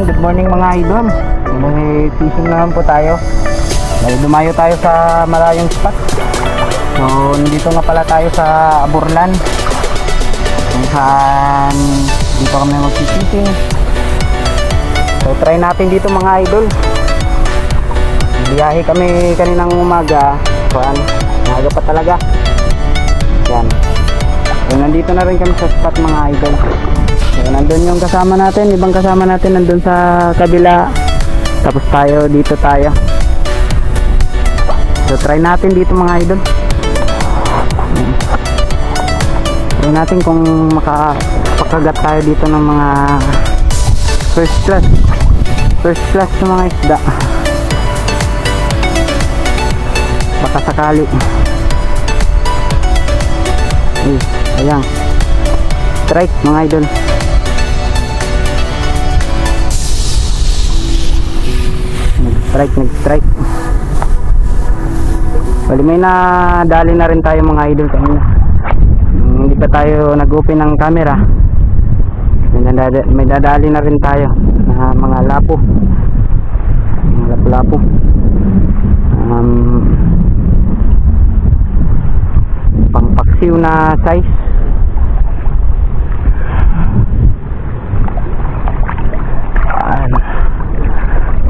good morning mga idol. May fishing naman po tayo. May dumayo tayo sa malayong spot. So, nandito nga pala tayo sa Aburlan. Kung saan dito kami mag-fishing. So, try natin dito mga idol. Biyahe kami kaninang umaga. So, maaga pa talaga. Yan. So, nandito na rin kami sa spot mga idol. So, nandun yung kasama natin, ibang kasama natin nandun sa kabila. Tapos tayo, dito tayo. So, try natin dito mga idol. Try natin kung makapakagat tayo dito ng mga first class ng mga isda. Baka sakali. Ayan. Strike mga idol. Nag-strike. Bali may nadali na rin tayo mga idol kanina. Hindi pa tayo nag-open ng camera. May dadali na rin tayo na mga lapo. Mga lapo-lapo. Pangpaksiw na size.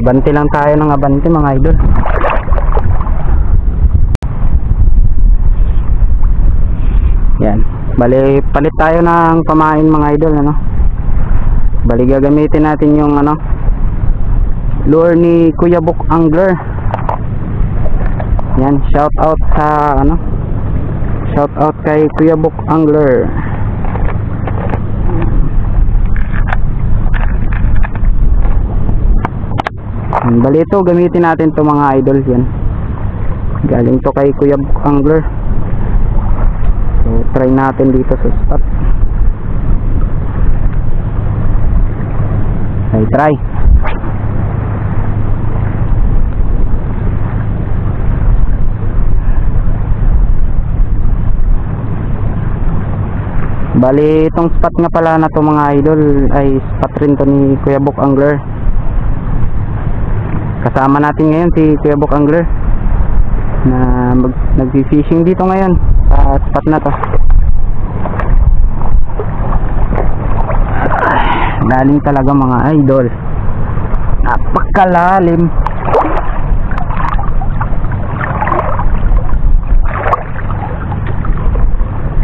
Abante lang tayo ng abante mga idol. Yan. Bali palit tayo ng pamain mga idol, ano. Bali gagamitin natin yung lure ni Kuya Bok Angler. Yan, shout out sa shout out kay Kuya Bok Angler. Bali ito, gamitin natin to mga idol. Yan, galing to kay Kuya Bok Angler. So try natin dito sa spot. Try. Bali itong spot nga pala na to mga idol ay spot rin to ni Kuya Bok Angler. Kasama natin ngayon si Kuya Bok Angler na nag-fishing dito ngayon sa spot na to. Lalim talaga mga idol, napakalalim.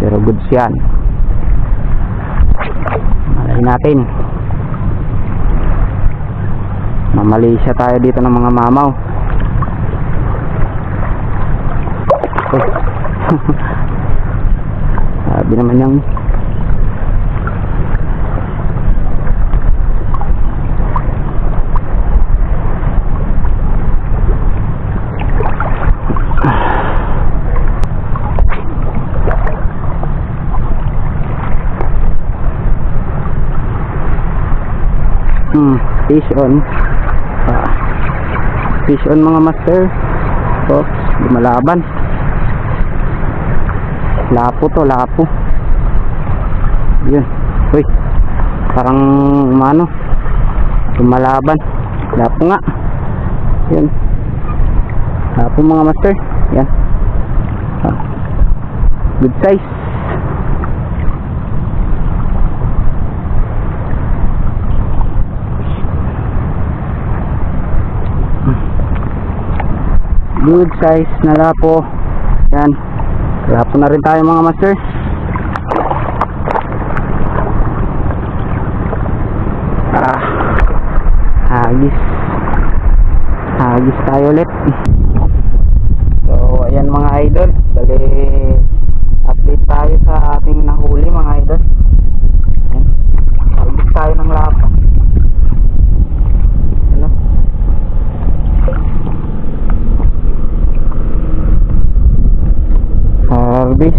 Pero goods yan. Malay natin. Mamalisya tayo dito ng mga mamaw. Sabi naman yung fish on. Fish on mga master. So, lumalaban. Lapo to, lapo. Yun. Uy, parang lumalaban. Lapo nga. Yun. Lapo mga master. Yan. Good size. Good size na lapo. Yan. Lapo na rin tayo mga master. Hagis tayo ulit. So ayan mga idol, bali update tayo sa ating nahuli mga idol. Ayan. Hagis tayo ng lapo. Harvest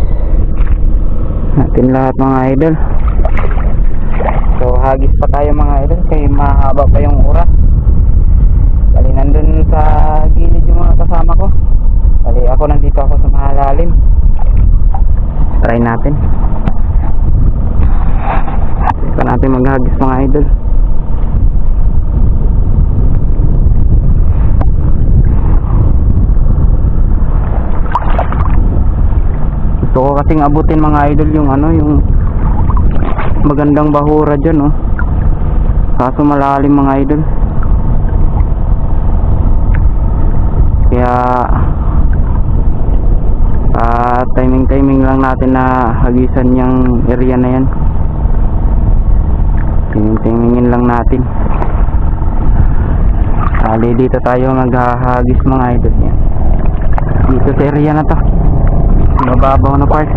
natin lahat mga idol. So hagis pa tayo mga idol kaya mahaba pa yung oras. Bali nandun sa gilid yung mga kasama ko. Bali ako nandito ako sa malalim. Try natin. Try natin maghagis mga idol. Gusto ko kasing abutin mga idol yung ano, yung magandang bahura dyan, oh. Kaso malalim mga idol. Kaya timing lang natin na hagisan yung area na yan. Timingin lang natin. Dito tayo maghahagis mga idol yan. Dito sa area na to, mababaw na part.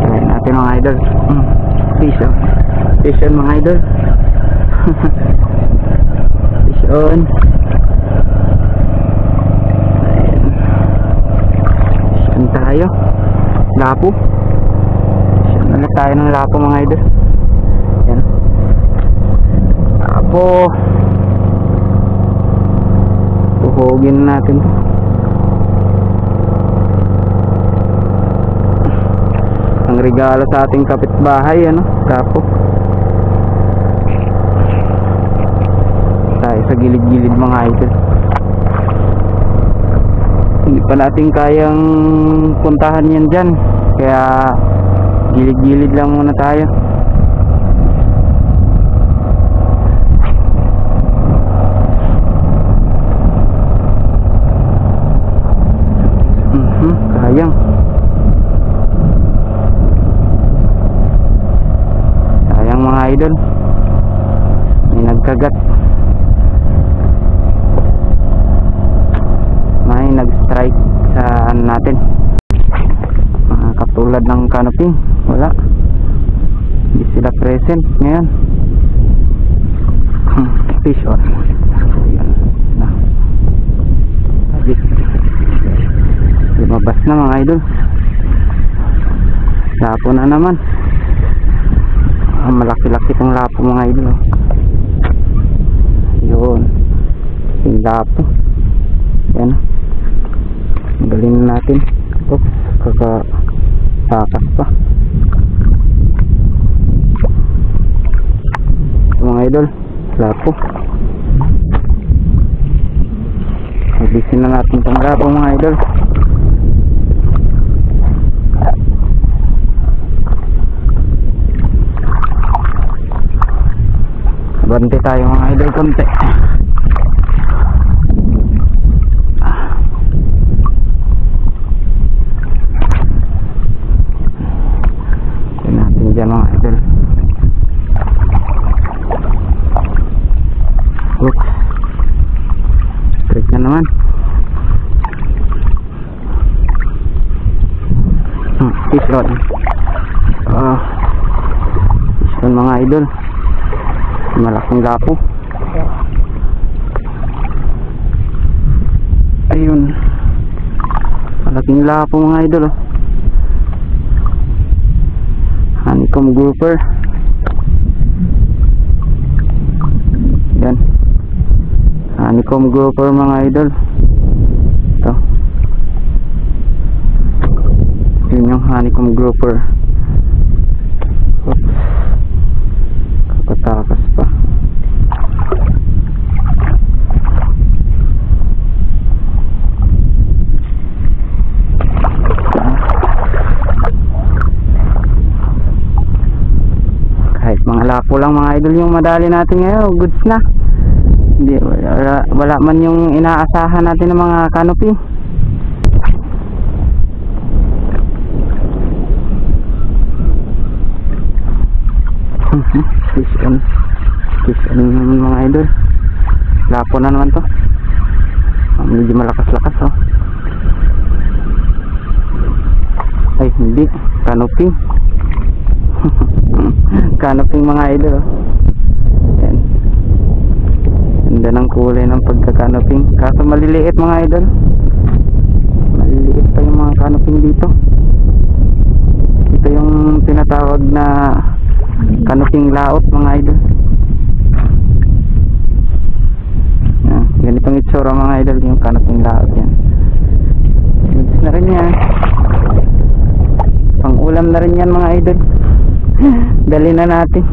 Try natin mga idol. Fish on. Fish on mga idol. Fish on. Ayan. Fish on tayo. Lapo. Fish on ulit tayo ng lapo mga idol. Ayan. Lapo. Tuhugin natin to. Ang regalo sa ating kapitbahay, ano, lapo. Tayo sa gilid-gilid mga idol. Hindi pa natin kayang puntahan yan dyan, kaya gilid-gilid lang muna tayo. Sayang. Sayang mga idol, may nagkagat, may nag-strike sa ano natin, katulad ng canopy. Wala, hindi sila present ngayon. Fish on. Ayan na, lumabas na mga idol. Lapo na naman. Malaki-laki itong lapo mga idol, oh. Yun, yung lapo. Yan, galing natin. Oops, kakatakas pa. Ito mga idol, lapo. Habisin na natin itong lapo mga idol. Bante tayo mga idol konti. Ito natin dyan mga idol. Oops, strike na naman. Fish on. Fish on mga idol. Malaking lapo. Ayun, malaking lapo mga idol, oh. Honeycomb grouper. Yan, honeycomb grouper mga idol. Ito, yun yung honeycomb grouper. Oops, kakatakas pa. Kahit mga lapo lang mga idol yung madali natin ngayon, goods na. Hindi, wala man yung inaasahan natin ng mga canopy. Fish on naman mga idol. Lapo na naman to. Medyo malakas-lakas, oh. Ay hindi, canopy. Canopy mga idol, oh. Yan, ganda ng kulay ng pagka-canopy. Kaso maliliit mga idol, maliliit pa yung mga canopy dito. Ito yung tinatawag na canopy laot mga idol. Ganitong itsura mga idol yung canopy laot. Yan, goods na rin yan, pang ulam na rin yan mga idol. Dali na natin.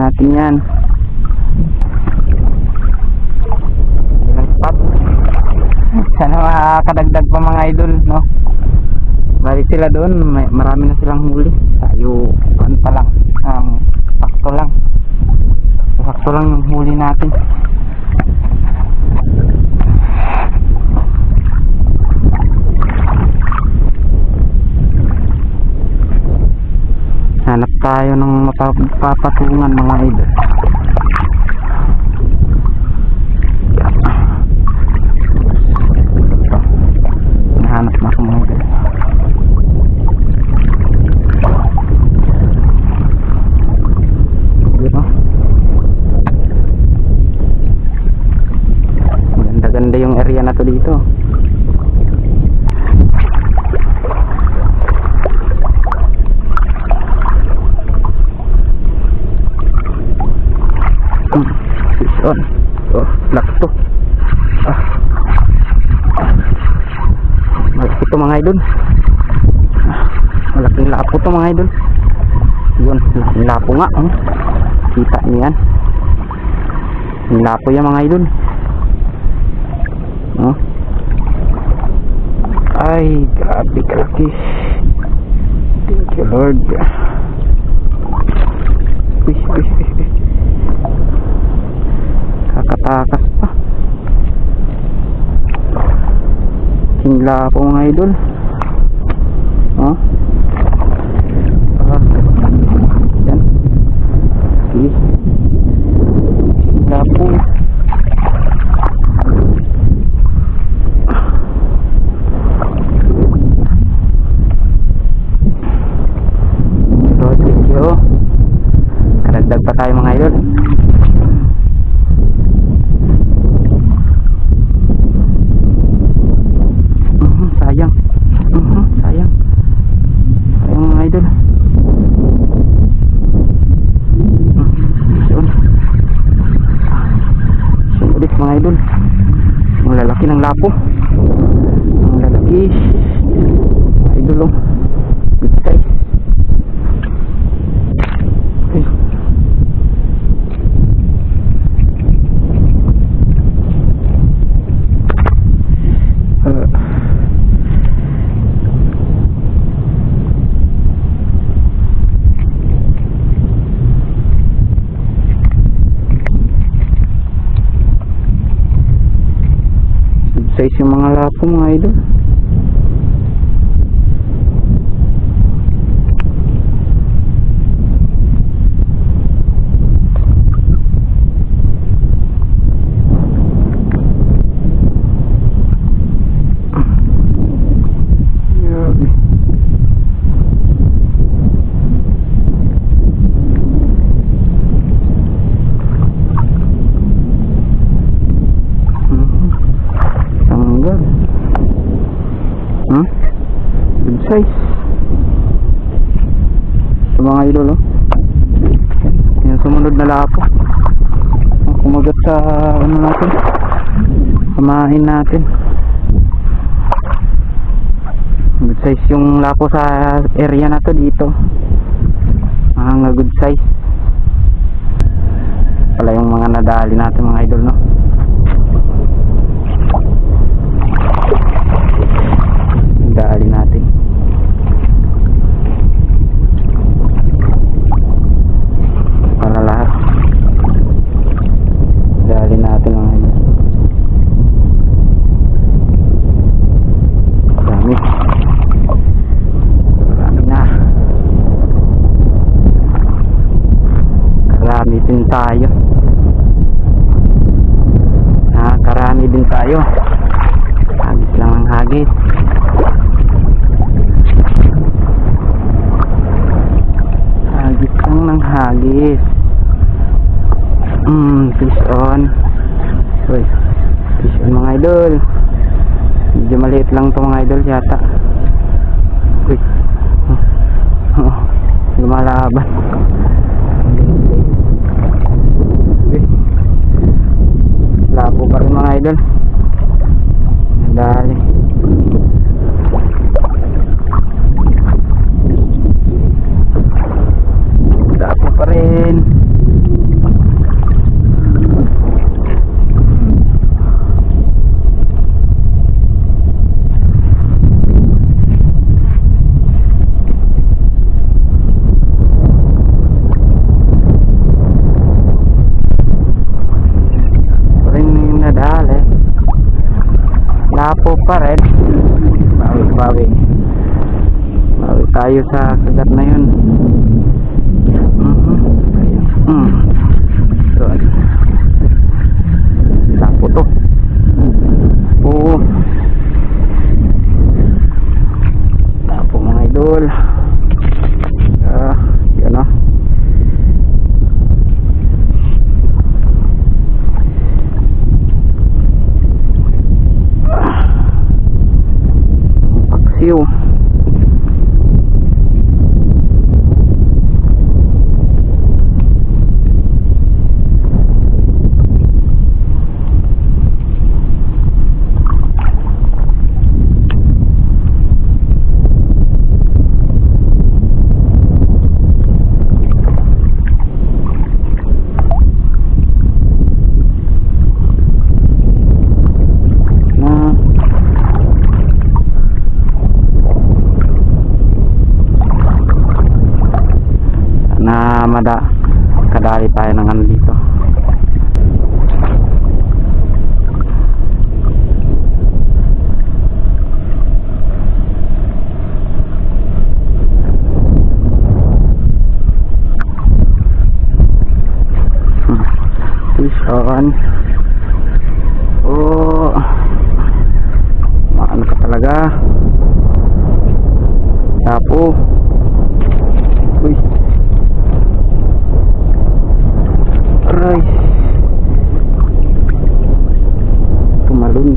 natin yan. Ilang spot. Sana makakadagdag pa mga idol, no? Balik sila doon, marami na silang huli. Tayo, ano pa lang, sakto lang. Sakto lang yung huli natin. Hanap tayo ng mapapatungan mga idol. Nahanap na ako mga idol. Ganda yung area na to dito. Fish on. Oh, black to. Malaki to mga idol. Malaking lapo to mga idol. Yun, malaking lapo nga. Kita niyo yan. Yung lapo yan mga idol. Ay, grabe kalaki. Thank you Lord. Kakatakas pa. Hingla po mga idol. Yan. Hingla po. Karagdag pa tayo mga idol. Sayang. Sayang. Sayang mga idol. Ulit mga idol. Ang lalaki ng lapo. Ang lalaki. Idol oh. Good size. Size yung mga lapo mga idol. Good size. Sa mga idol oh. Yan sumunod na lapo. Kumagat sa ano natin. Samahin natin. Good size yung lapo sa area na to dito. Mga good size. Pala yung mga nadali natin mga idol no. Dali natin. Para lahat. Dali natin mga idol. Dami. Marami na. Karami din tayo. Karami din tayo. Hagis lang ang hagis. Ng hagis. Fish on. Uy, fish on mga idol. Medyo maliit lang to mga idol yata. Uy, lumalaban. Lapo pa rin mga idol. Dali. Lapo pa rin. Tapo pa rin. Bawi tayo sa kagat na yun. So, tapo to. Oo, tapo mga idol. Yan o. Paksiw. Kadali tayo ng ano dito. Fish on. Oh, maano ka talaga. Tapo. Uy, aray, tumalon.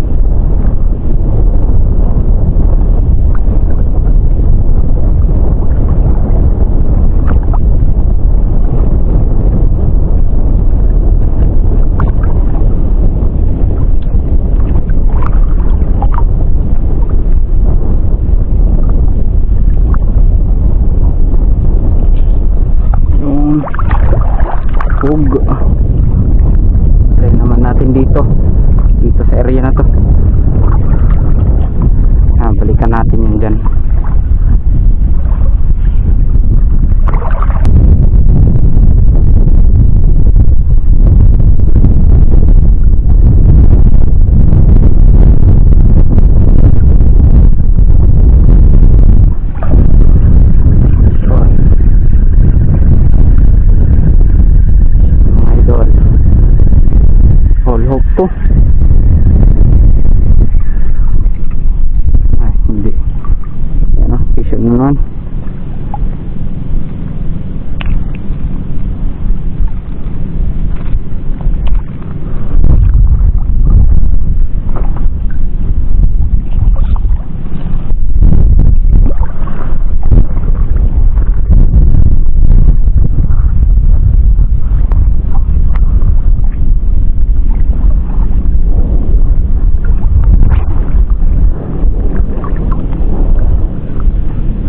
Hug. Try naman natin dito sa area na to. Balikan natin yun dyan. Ay, hindi. Yan o, fishing naman.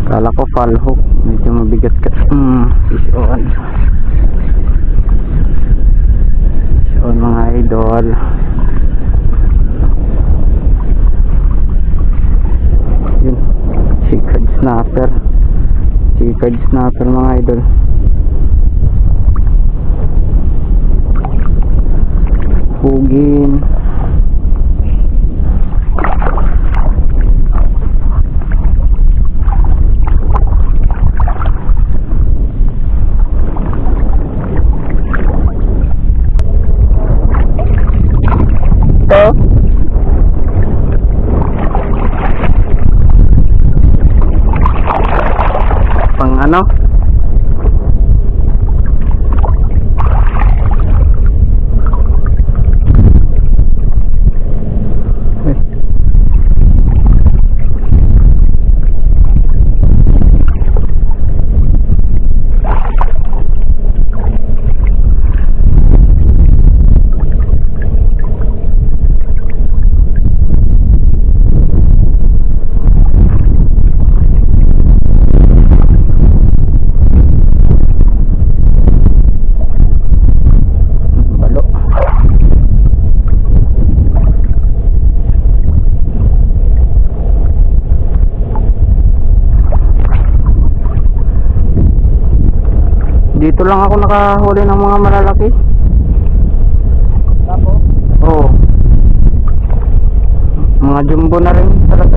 Kala ko fall hook, medyo mabigat ka. Fish on. Fish on mga idol. Yun, chickered snapper. Chickered snapper mga idol. Hugin. Pang ano? Dito lang ako nakahuli ng mga malalaki. Tapo? Oo. Mga Mga jumbo na rin talaga.